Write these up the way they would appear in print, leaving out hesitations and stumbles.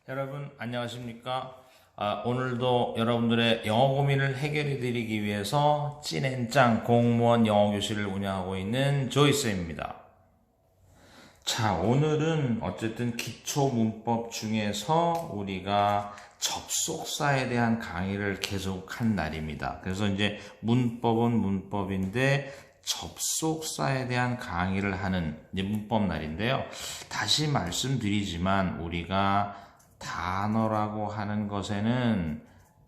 여러분 안녕하십니까? 오늘도 여러분들의 영어 고민을 해결해 드리기 위해서 찐앤짱 공무원 영어 교실을 운영하고 있는 조이스입니다. 자, 오늘은 어쨌든 기초 문법 중에서 우리가 접속사에 대한 강의를 계속한 날입니다. 그래서 이제 문법은 문법인데 접속사에 대한 강의를 하는 이제 문법 날인데요. 다시 말씀드리지만 우리가 단어라고 하는 것에는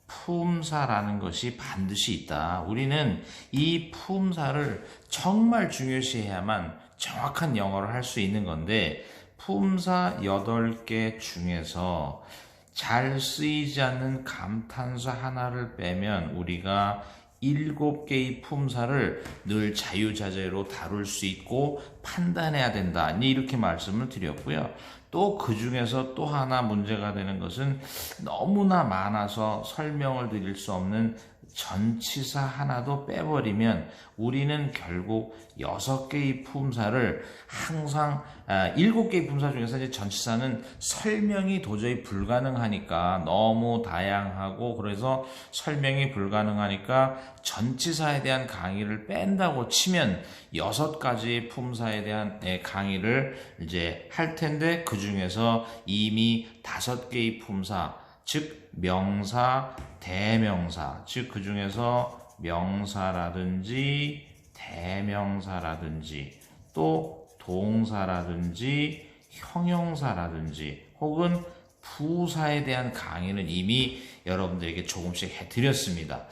품사라는 것이 반드시 있다. 우리는 이 품사를 정말 중요시해야만 정확한 영어를 할 수 있는 건데, 품사 8개 중에서 잘 쓰이지 않는 감탄사 하나를 빼면 우리가 7개의 품사를 늘 자유자재로 다룰 수 있고 판단해야 된다. 이렇게 말씀을 드렸고요. 또 그 중에서 또 하나 문제가 되는 것은 너무나 많아서 설명을 드릴 수 없는 전치사 하나도 빼버리면 우리는 결국 6개의 품사를 항상 7개의 품사 중에서 이제 전치사는 설명이 도저히 불가능하니까 너무 다양하고 그래서 설명이 불가능하니까 전치사에 대한 강의를 뺀다고 치면 6가지의 품사에 대한 강의를 이제 할 텐데 그 중에서 이미 5개의 품사 즉 명사, 대명사, 즉 그 중에서 명사라든지 대명사라든지 또 동사라든지 형용사라든지 혹은 부사에 대한 강의는 이미 여러분들에게 조금씩 해드렸습니다.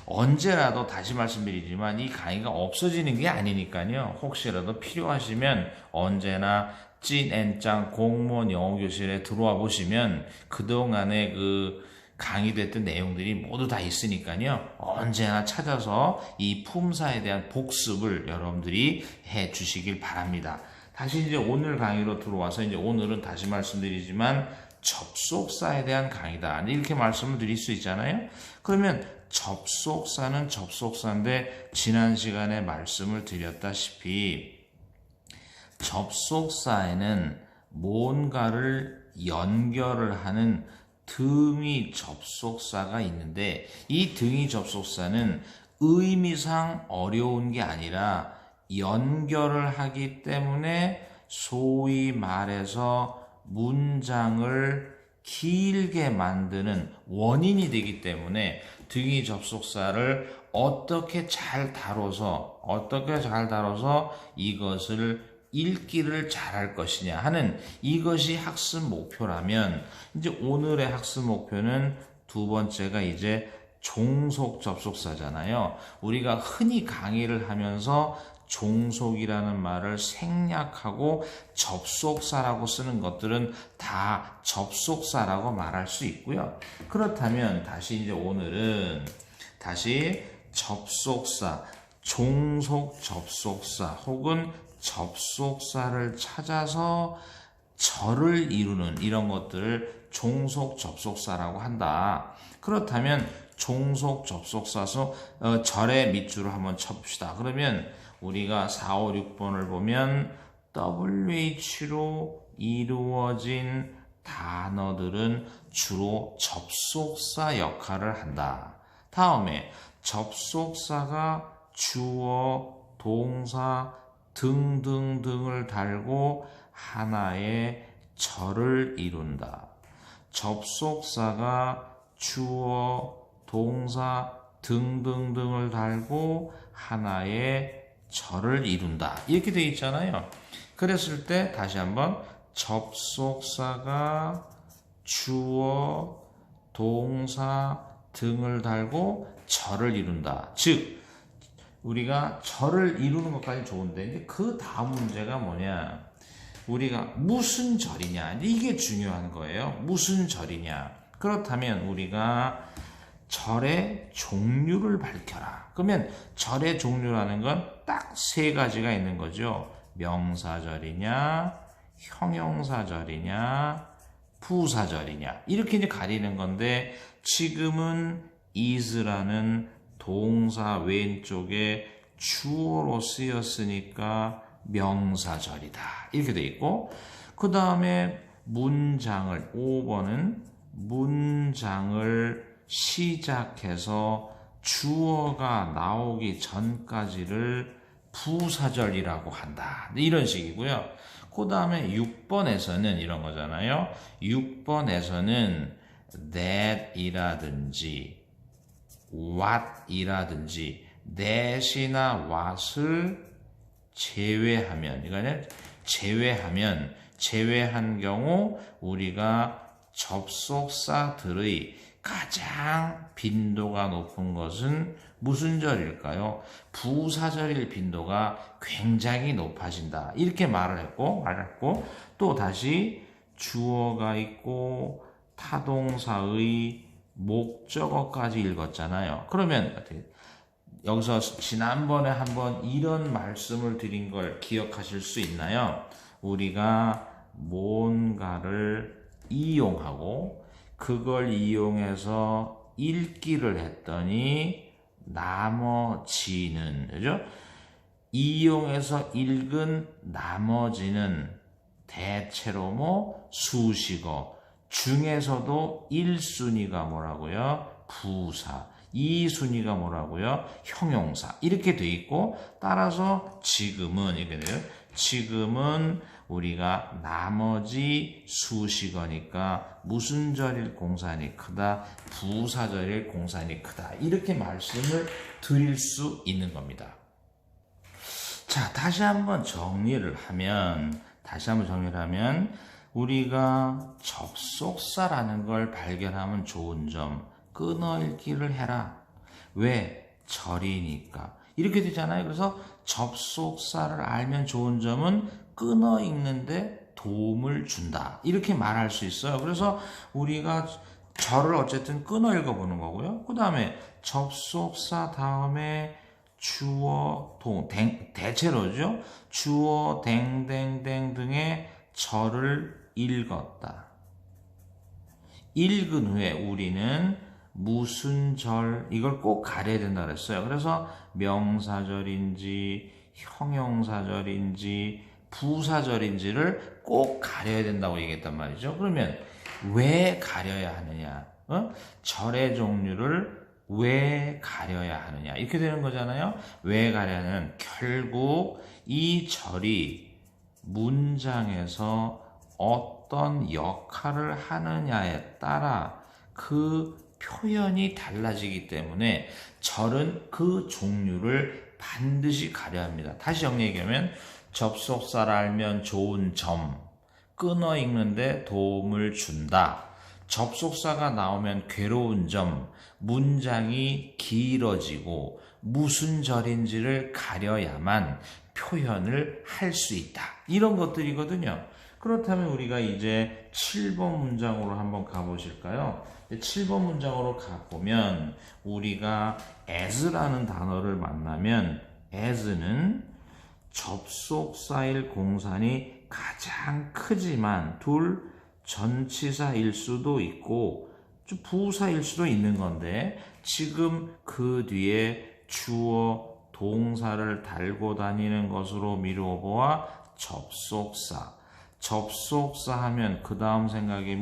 언제라도 다시 말씀드리지만 이 강의가 없어지는 게 아니니까요. 혹시라도 필요하시면 언제나 찐앤짱 공무원 영어교실에 들어와 보시면 그동안에 강의됐던 내용들이 모두 다 있으니까요. 언제나 찾아서 이 품사에 대한 복습을 여러분들이 해 주시길 바랍니다. 다시 이제 오늘 강의로 들어와서 이제 오늘은 다시 말씀드리지만 접속사에 대한 강의다. 이렇게 말씀을 드릴 수 있잖아요. 그러면 접속사는 접속사인데 지난 시간에 말씀을 드렸다시피 접속사에는 뭔가를 연결을 하는 등위 접속사가 있는데 이 등위 접속사는 의미상 어려운 게 아니라 연결을 하기 때문에 소위 말해서 문장을 길게 만드는 원인이 되기 때문에 등위 접속사를 어떻게 잘 다뤄서 이것을 읽기를 잘할 것이냐 하는 이것이 학습 목표라면 이제 오늘의 학습 목표는 두 번째가 이제 종속 접속사잖아요. 우리가 흔히 강의를 하면서 종속이라는 말을 생략하고 접속사라고 쓰는 것들은 다 접속사라고 말할 수 있고요. 그렇다면 다시 이제 오늘은 다시 접속사, 종속 접속사 혹은 접속사를 찾아서 절을 이루는 이런 것들을 종속 접속사라고 한다. 그렇다면 종속 접속사서 절의 밑줄을 한번 쳐봅시다. 그러면 우리가 4, 5, 6번을 보면 WH로 이루어진 단어들은 주로 접속사 역할을 한다. 다음에 접속사가 주어, 동사, 등등등을 달고 하나의 절을 이룬다. 접속사가 주어, 동사, 등등등을 달고 하나의 절을 이룬다. 이렇게 되어 있잖아요. 그랬을 때 다시 한번 접속사가 주어, 동사 등을 달고 절을 이룬다. 즉 우리가 절을 이루는 것까지 좋은데 이제 그 다음 문제가 뭐냐? 우리가 무슨 절이냐? 이게 중요한 거예요. 무슨 절이냐? 그렇다면 우리가 절의 종류를 밝혀라. 그러면 절의 종류라는 건 딱 3가지가 있는 거죠. 명사절이냐, 형용사절이냐, 부사절이냐. 이렇게 이제 가리는 건데 지금은 is라는 동사 왼쪽에 주어로 쓰였으니까 명사절이다. 이렇게 돼 있고 그 다음에 문장을 5번은 문장을 시작해서 주어가 나오기 전까지를 부사절이라고 한다. 이런 식이고요. 그 다음에 6번에서는 이런 거잖아요. 6번에서는 that이라든지 what이라든지 that이나 what을 제외하면, 이거는 제외한 경우 우리가 접속사들의 가장 빈도가 높은 것은 무슨 절일까요? 부사절일 빈도가 굉장히 높아진다. 이렇게 말했고, 또 다시 주어가 있고 타동사의 목적어까지 읽었잖아요. 그러면 어떻게? 여기서 지난번에 한번 이런 말씀을 드린 걸 기억하실 수 있나요? 우리가 뭔가를 이용하고 그걸 이용해서 읽기를 했더니 나머지는, 그죠? 이용해서 읽은 나머지는 대체로 수식어 중에서도 1순위가 뭐라고요? 부사. 2순위가 뭐라고요? 형용사. 이렇게 돼 있고, 따라서 지금은 이렇게 돼요. 지금은 우리가 나머지 수식어니까 무슨 절일 공산이 크다, 부사절일 공산이 크다. 이렇게 말씀을 드릴 수 있는 겁니다. 자, 다시 한번 정리를 하면 우리가 접속사라는 걸 발견하면 좋은 점, 끊어읽기를 해라. 왜? 절이니까. 이렇게 되잖아요. 그래서 접속사를 알면 좋은 점은 끊어 읽는데 도움을 준다. 이렇게 말할 수 있어요. 그래서 우리가 절을 어쨌든 끊어 읽어보는 거고요. 그 다음에 접속사 다음에 주어, 대체로죠. 주어, 댕댕댕 등의 절을 읽었다. 읽은 후에 우리는 무슨 절, 이걸 꼭 가려야 된다 그랬어요. 그래서 명사절인지 형용사절인지 부사절인지를 꼭 가려야 된다고 얘기했단 말이죠. 그러면 왜 가려야 하느냐? 절의 종류를 왜 가려야 하느냐? 이렇게 되는 거잖아요. 왜 가려는 결국 이 절이 문장에서 어떤 역할을 하느냐에 따라 그 표현이 달라지기 때문에 절은 그 종류를 반드시 가려야 합니다. 다시 정리하면 접속사를 알면 좋은 점, 끊어 읽는데 도움을 준다. 접속사가 나오면 괴로운 점, 문장이 길어지고 무슨 절인지를 가려야만 표현을 할 수 있다. 이런 것들이거든요. 그렇다면 우리가 이제 7번 문장으로 한번 가보실까요? 7번 문장으로 가보면 우리가 as라는 단어를 만나면 as는 접속사일 공산이 가장 크지만 전치사일 수도 있고 좀 부사일 수도 있는 건데 지금 그 뒤에 주어 동사를 달고 다니는 것으로 미루어 보아 접속사 하면 그 다음 생각이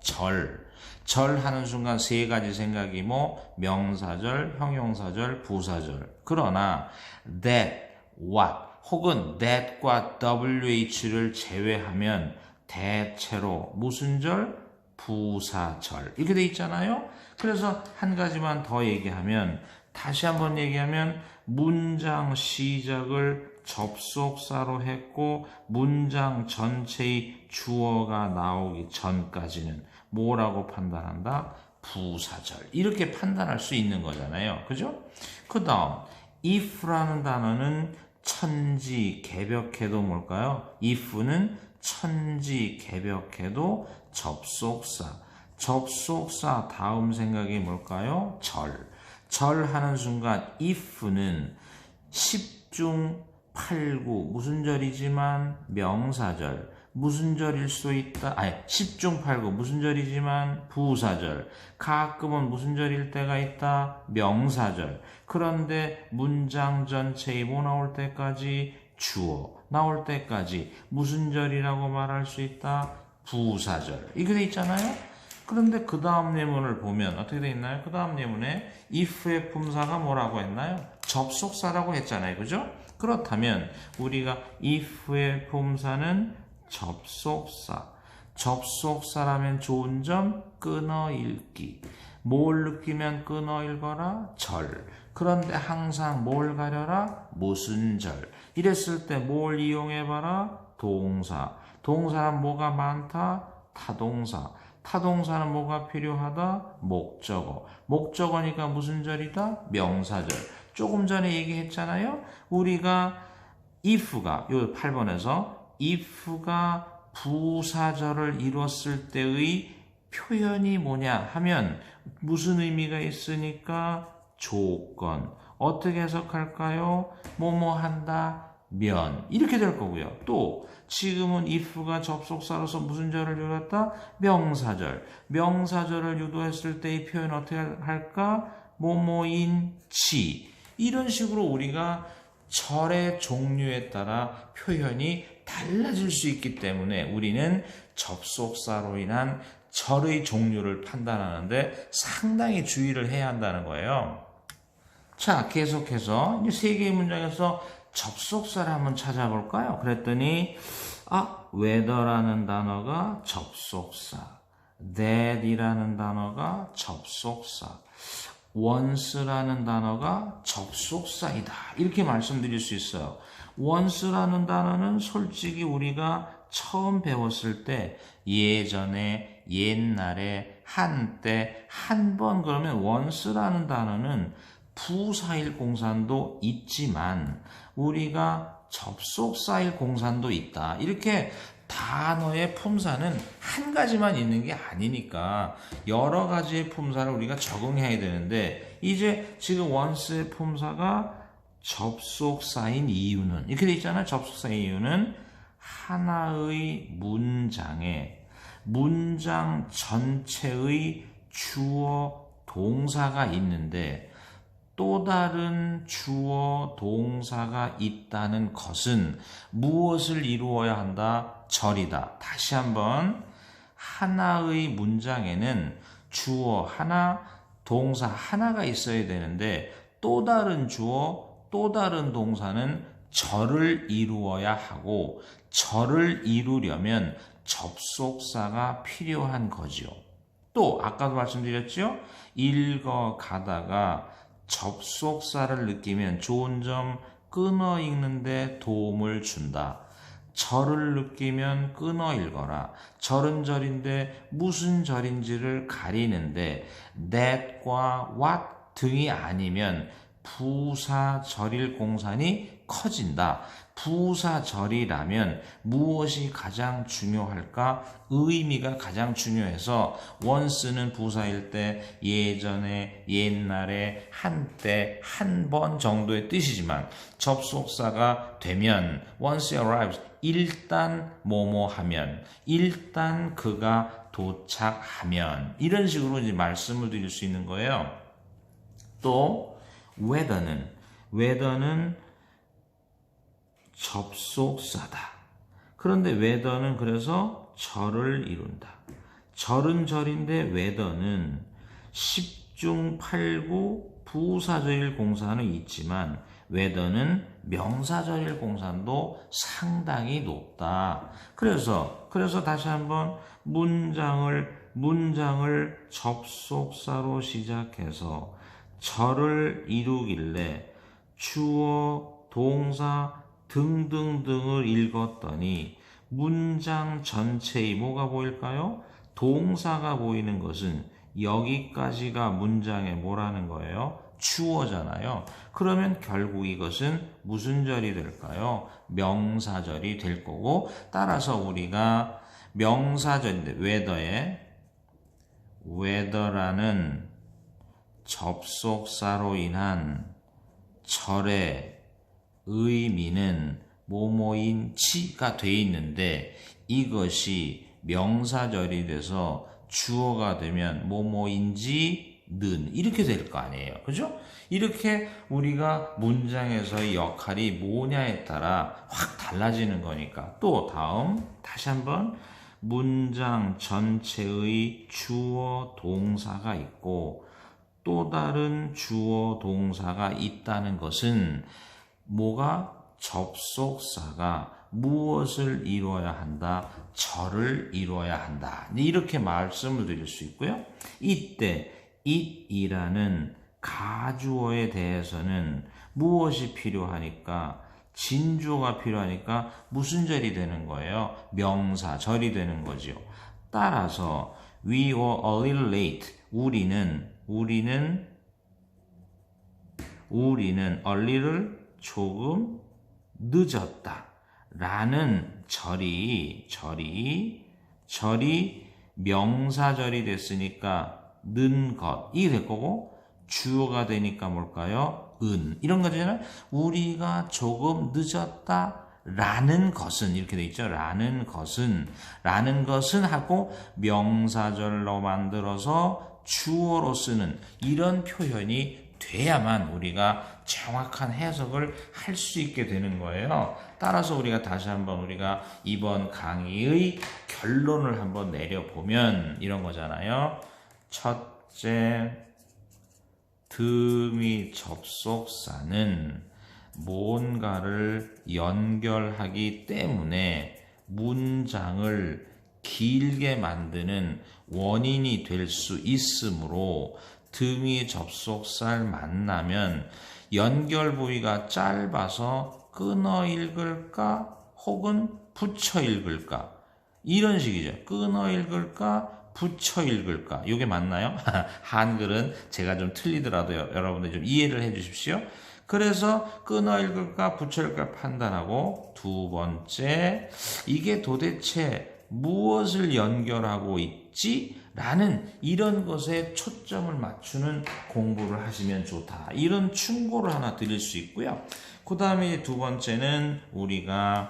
절 하는 순간 세 가지 생각이 명사절, 형용사절, 부사절. 그러나 that, what 혹은 that과 wh를 제외하면 대체로 무슨 절? 부사절. 이렇게 돼 있잖아요. 그래서 한 가지만 더 얘기하면, 다시 한번 얘기하면 문장 시작을 접속사로 했고 문장 전체의 주어가 나오기 전까지는 뭐라고 판단한다? 부사절. 이렇게 판단할 수 있는 거잖아요. 그죠? 그 다음 if라는 단어는 천지 개벽해도 뭘까요? if는 천지 개벽해도 접속사 다음 생각이 뭘까요? 절 하는 순간 if는 10중 8구 무슨 절이지만 명사절, 무슨 절일 수 있다. 10중 8구 무슨 절이지만 부사절, 가끔은 무슨 절일 때가 있다. 명사절. 그런데 문장 전체에 뭐 나올 때까지? 주어 나올 때까지 무슨 절이라고 말할 수 있다? 부사절 이렇게 돼 있잖아요. 그런데 그 다음 예문을 보면 어떻게 돼 있나요? 그 다음 예문에 if의 품사가 뭐라고 했나요? 접속사라고 했잖아요. 그죠? 그렇다면 우리가 if의 품사는 접속사. 접속사라면 좋은 점 끊어 읽기. 뭘 느끼면 끊어 읽어라? 절. 그런데 항상 뭘 가려라? 무슨 절. 이랬을 때 뭘 이용해봐라? 동사. 동사는 뭐가 많다? 타동사. 타동사는 뭐가 필요하다? 목적어. 목적어니까 무슨 절이다? 명사절. 조금 전에 얘기했잖아요. 우리가 if가 요 8번에서 if가 부사절을 이뤘을 때의 표현이 뭐냐 하면 무슨 의미가 있으니까 조건. 어떻게 해석할까요? 뭐뭐 한다 면 이렇게 될 거고요. 또 지금은 if가 접속사로서 무슨 절을 이뤘다? 명사절. 명사절을 유도했을 때의 표현 어떻게 할까? 뭐뭐인치. 이런 식으로 우리가 절의 종류에 따라 표현이 달라질 수 있기 때문에 우리는 접속사로 인한 절의 종류를 판단하는데 상당히 주의를 해야 한다는 거예요. 자, 계속해서 이제 세 개의 문장에서 접속사를 한번 찾아볼까요? 그랬더니 whether라는 단어가 접속사, that이라는 단어가 접속사, once라는 단어가 접속사이다. 이렇게 말씀드릴 수 있어요. once라는 단어는 솔직히 우리가 처음 배웠을 때 예전에, 옛날에, 한때, 한 번 그러면 once라는 단어는 부사일 공산도 있지만 우리가 접속사일 공산도 있다. 이렇게 단어의 품사는 한 가지만 있는 게 아니니까 여러 가지의 품사를 우리가 적응해야 되는데 이제 지금 once의 품사가 접속사인 이유는 이렇게 돼 있잖아요. 접속사인 이유는 하나의 문장에 문장 전체의 주어 동사가 있는데 또 다른 주어 동사가 있다는 것은 무엇을 이루어야 한다? 절이다. 다시 한번 하나의 문장에는 주어 하나, 동사 하나가 있어야 되는데 또 다른 주어, 또 다른 동사는 절을 이루어야 하고 절을 이루려면 접속사가 필요한 거죠. 또 아까도 말씀드렸죠? 읽어가다가 접속사를 느끼면 좋은 점 끊어 읽는데 도움을 준다. 절을 느끼면 끊어 읽어라. 절은 절인데 무슨 절인지를 가리는데 that과 what 등이 아니면 부사절일 공산이 커진다. 부사절이라면 무엇이 가장 중요할까? 의미가 가장 중요해서 once는 부사일 때 예전에, 옛날에, 한때, 한 번 정도의 뜻이지만 접속사가 되면 once arrives 일단 뭐뭐 하면 일단 그가 도착하면 이런 식으로 이제 말씀을 드릴 수 있는 거예요. 또 whether는 접속사다. 그런데 whether는 그래서 절을 이룬다. 절은 절인데 whether는 10중 8구 부사절일 공사는 있지만 whether는 명사절일 공산도 상당히 높다. 그래서 다시 한번 문장을 접속사로 시작해서 절을 이루길래 주어, 동사 등등등을 읽었더니 문장 전체의 뭐가 보일까요? 동사가 보이는 것은 여기까지가 문장의 뭐라는 거예요? 주어잖아요. 그러면 결국 이것은 무슨 절이 될까요? 명사절이 될 거고 따라서 우리가 명사절인데 whether라는 접속사로 인한 절의 의미는 뭐뭐인치가 돼 있는데 이것이 명사절이 돼서 주어가 되면 뭐뭐인지는 이렇게 될 거 아니에요. 그죠? 이렇게 우리가 문장에서의 역할이 뭐냐에 따라 확 달라지는 거니까. 또 다음 다시 한번 문장 전체의 주어 동사가 있고 또 다른 주어 동사가 있다는 것은 뭐가 접속사가 무엇을 이루어야 한다? 절을 이루어야 한다. 이렇게 말씀을 드릴 수 있고요. 이때 it이라는 가주어에 대해서는 무엇이 필요하니까? 진주어가 필요하니까 무슨 절이 되는 거예요? 명사, 절이 되는 거지요. 따라서 we were a little late. 우리는 a little 조금 늦었다. 라는 절이 명사절이 됐으니까 는 것. 이게 될 거고 주어가 되니까 뭘까요? 이런 거잖아요. 우리가 조금 늦었다. 라는 것은 이렇게 돼 있죠. 라는 것은 하고 명사절로 만들어서 주어로 쓰는 이런 표현이 돼야만 우리가 정확한 해석을 할 수 있게 되는 거예요. 따라서 우리가 다시 한번 우리가 이번 강의의 결론을 한번 내려보면 이런 거잖아요. 첫째, 듬이 접속사는 뭔가를 연결하기 때문에 문장을 길게 만드는 원인이 될 수 있으므로 듬이 접속사를 만나면 연결 부위가 짧아서 끊어 읽을까 혹은 붙여 읽을까 이런 식이죠. 끊어 읽을까 붙여 읽을까 이게 맞나요? 한글은 제가 좀 틀리더라도 여러분들 좀 이해를 해 주십시오. 그래서 끊어 읽을까 붙여 읽을까 판단하고 두 번째 이게 도대체 무엇을 연결하고 있지? 라는 이런 것에 초점을 맞추는 공부를 하시면 좋다. 이런 충고를 하나 드릴 수 있고요. 그 다음에 두 번째는 우리가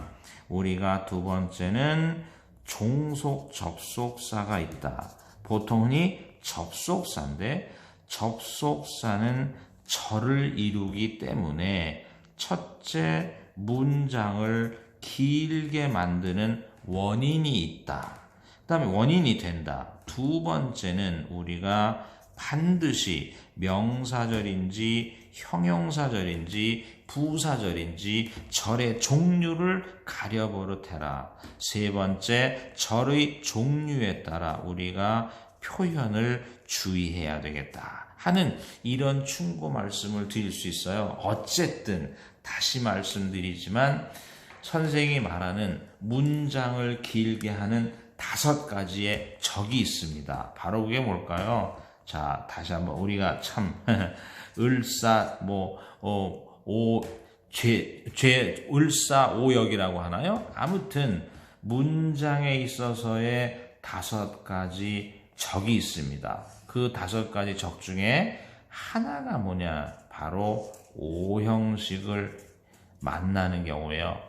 두 번째는 종속 접속사가 있다. 보통 흔히 접속사인데 접속사는 절을 이루기 때문에 첫째 문장을 길게 만드는 원인이 있다. 그 다음에 원인이 된다. 두 번째는 우리가 반드시 명사절인지 형용사절인지 부사절인지 절의 종류를 가려버릇해라. 세 번째, 절의 종류에 따라 우리가 표현을 주의해야 되겠다 하는 이런 충고 말씀을 드릴 수 있어요. 어쨌든 다시 말씀드리지만 선생이 말하는 문장을 길게 하는 5가지의 적이 있습니다. 바로 그게 뭘까요? 자, 다시 한번 우리가 참 을사오역이라고 하나요? 아무튼 문장에 있어서의 5가지 적이 있습니다. 그 5가지 적 중에 하나가 뭐냐? 바로 오형식을 만나는 경우예요.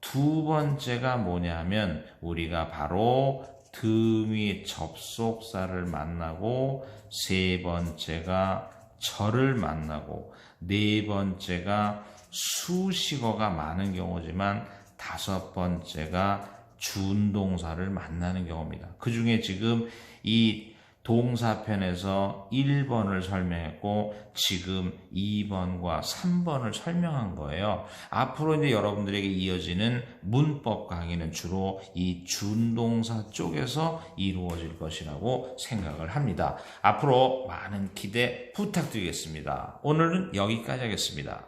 두 번째가 뭐냐면 우리가 바로 듬이 접속사를 만나고 세 번째가 절을 만나고 네 번째가 수식어가 많은 경우지만 5번째가 준동사를 만나는 경우입니다. 그 중에 지금 이 동사편에서 1번을 설명했고 지금 2번과 3번을 설명한 거예요. 앞으로 이제 여러분들에게 이어지는 문법 강의는 주로 이 준동사 쪽에서 이루어질 것이라고 생각을 합니다. 앞으로 많은 기대 부탁드리겠습니다. 오늘은 여기까지 하겠습니다.